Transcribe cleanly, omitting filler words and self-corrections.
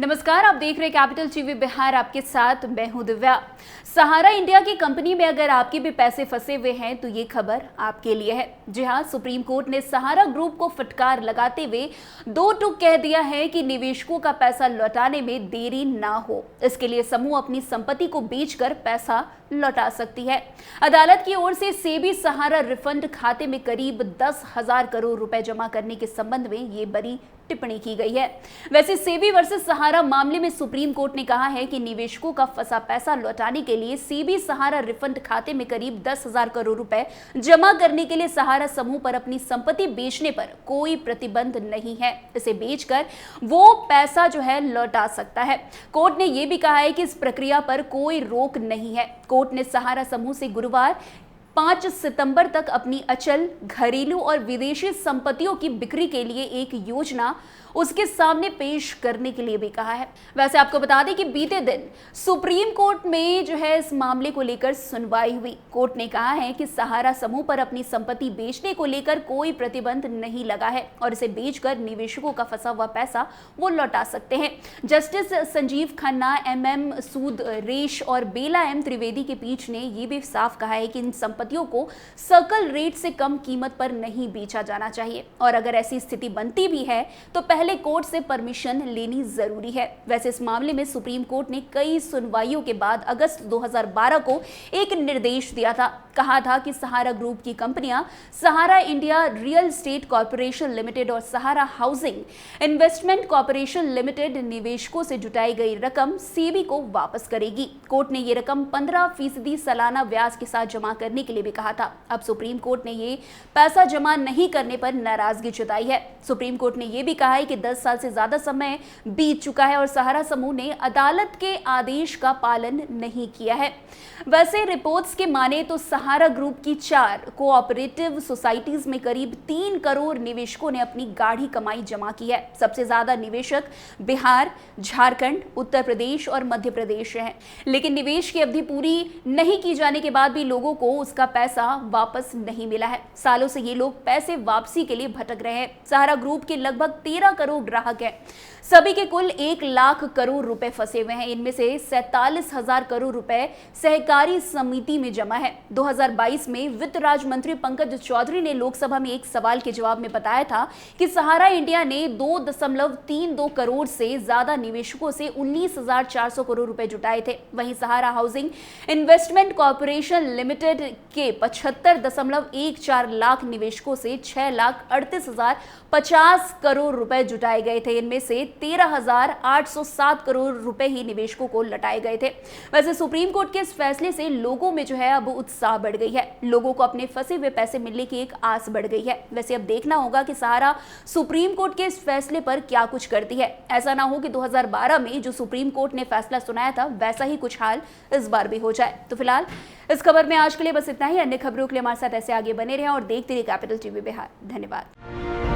नमस्कार, आप देख रहे हैं कैपिटल टीवी बिहार। आपके साथ मैं हूं दिव्या। सहारा इंडिया की कंपनी में अगर आपके भी पैसे फंसे हुए हैं तो ये खबर आपके लिए है। जी हां, सुप्रीम कोर्ट ने सहारा ग्रुप को फटकार लगाते हुए दो टूक कह दिया है कि निवेशकों का पैसा लौटाने में देरी ना हो। इसके लिए समूह अपनी संपत्ति को बेचकर पैसा लौटा सकती है। अदालत की ओर से सेबी सहारा रिफंड खाते में करीब 10,000 करोड़ रुपए जमा करने के संबंध में ये बड़ी टिप्पणी की गई है। वैसे सेबी वर्सेस सहारा मामले में सुप्रीम कोर्ट ने कहा है कि निवेशकों का फंसा पैसा लौटाने के लिए सेबी सहारा रिफंड खाते में करीब 10,000 करोड़ रुपए जमा करने के लिए सहारा समूह पर अपनी संपत्ति बेचने पर कोई प्रतिबंध नहीं है। इसे बेचकर वो पैसा जो है लौटा सकता है। कोर्ट ने यह भी कहा है कि इस प्रक्रिया पर कोई रोक नहीं है। कोर्ट ने सहारा समूह से गुरुवार 5 सितंबर तक अपनी अचल, घरेलू और विदेशी संपत्तियों की बिक्री के लिए एक योजना उसके सामने पेश करने के लिए भी कहा है। वैसे आपको बता दें कि बीते दिन सुप्रीम कोर्ट में जो है इस मामले को लेकर सुनवाई हुई। कोर्ट ने कहा है कि सहारा समूह पर अपनी संपत्ति बेचने को लेकर कोई प्रतिबंध नहीं लगा है और इसे बेचकर निवेशकों का फंसा हुआ पैसा वो लौटा सकते हैं। जस्टिस संजीव खन्ना, MM सूद रेश और बेला M त्रिवेदी की पीठ ने यह भी साफ कहा है कि इन संपत्तियों को सर्कल रेट से कम कीमत पर नहीं बेचा जाना चाहिए और अगर ऐसी स्थिति बनती भी है तो पहले कोर्ट से परमिशन लेनी जरूरी है। वैसे इस मामले में सुप्रीम कोर्ट ने कई सुनवाइयों के बाद अगस्त 2012 को एक निर्देश दिया था। कहा था कि सहारा ग्रुप की कंपनियां Sahara India real estate corporation limited और Sahara housing investment corporation limited निवेशकों से जुटाई गई रकम सेबी को वापस करेगी। कोर्ट ने ये रकम 15% सालाना ब्याज के साथ जमा करने के लिए भी कहा था। अब सुप्रीम कोर्ट ने ये पैसा जमा नहीं करने पर नाराजगी जताई है। सुप्रीम कोर्ट ने यह भी कहा है कि 10 साल से ज्यादा समय बीत चुका है और सहारा समूह ने अदालत के आदेश का पालन नहीं किया है। वैसे रिपोर्ट्स के माने तो सहारा ग्रुप की 4 कोऑपरेटिव सोसाइटीज में करीब 3 करोड़ निवेशकों ने अपनी गाढ़ी कमाई जमा की है। सबसे ज्यादा निवेशक बिहार, झारखंड, उत्तर प्रदेश और मध्य प्रदेश हैं। लेकिन निवेश की अवधि पूरी नहीं की जाने के बाद भी लोगों को उसका पैसा वापस नहीं मिला है। सालों से ये लोग पैसे वापसी के लिए भटक रहे हैं। सहारा ग्रुप के लगभग 13 करोड़ ग्राहक हैं। सभी के कुल 1 लाख करोड़ रुपए फंसे हुए हैं। इनमें से 47,000 करोड़ रुपए सहकारी समिति में जमा है। 2022 में वित्त राज्य मंत्री पंकज चौधरी ने लोकसभा में एक सवाल के जवाब में बताया था कि सहारा इंडिया ने 2.32 करोड़ से ज्यादा निवेशकों से 19,400 करोड़ रुपए जुटाए थे। वहीं सहारा हाउसिंग इन्वेस्टमेंट कॉर्पोरेशन लिमिटेड के 75.14 लाख निवेशकों से 6,38,050 करोड़ रुपए जुटाए गए थे। इनमें से 13,807 करोड़ रुपए ही निवेशकों को लौटाए गए थे। वैसे सुप्रीम कोर्ट के इस फैसले से लोगों में जो है अब उत्साह बढ़ गई है। लोगों को अपने फंसे हुए पैसे मिलने की एक आस बढ़ गई है। वैसे अब देखना होगा कि सहारा सुप्रीम कोर्ट के इस फैसले पर क्या कुछ करती है। ऐसा ना हो कि 2012 में जो सुप्रीम कोर्ट ने फैसला सुनाया था वैसा ही कुछ हाल इस बार भी हो जाए। तो फिलहाल इस खबर में आज के लिए बस इतना ही। अन्य खबरों के लिए हमारे साथ ऐसे आगे बने रहें और देखते रहिए कैपिटल टीवी बिहार। धन्यवाद।